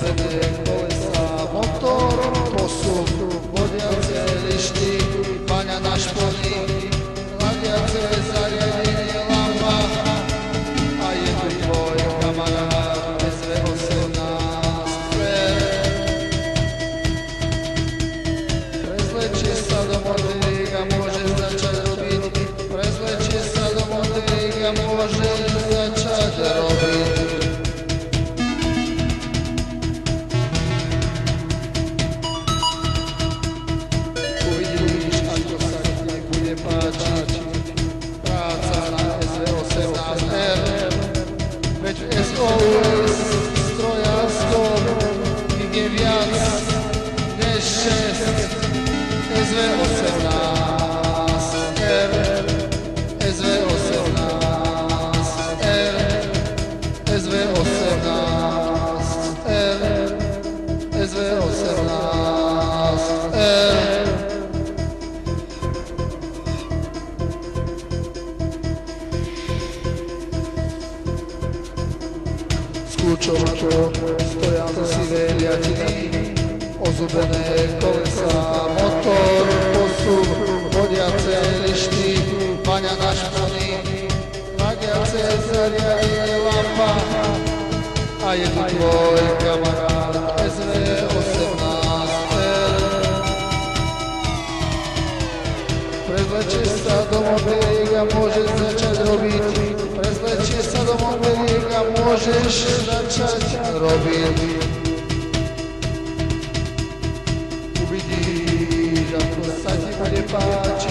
Ozdobené kolesa, motor, posun, vodiace lišty, baňa na špony, chladiace zariadenie, lampa a je tu tvoj kamarát SV18. Prezlečie sa do modrých a môže začať robiť. Prezlečie sa do modrých a môže začať robiť. Uvidíš, ako sa ti nebude páčiť práca na SV18R. Veď v SOS strojárstvom ich je viac než 6. SV18R, SV18R, SV18R, SV18R. Skľúčovačom stoja sivé riadiny, ozubené kolesa, motor, posun, vodiace lišty, baňa na špony, chladiace zariadenie, lampa a je tu tvoj kamarát SV18R. Prezlečie sa do modrých a môžeš začať robiť. Prezlečie sa do modrých a môžeš začať robiť. Uvidíš, ako sa ti bude páčiť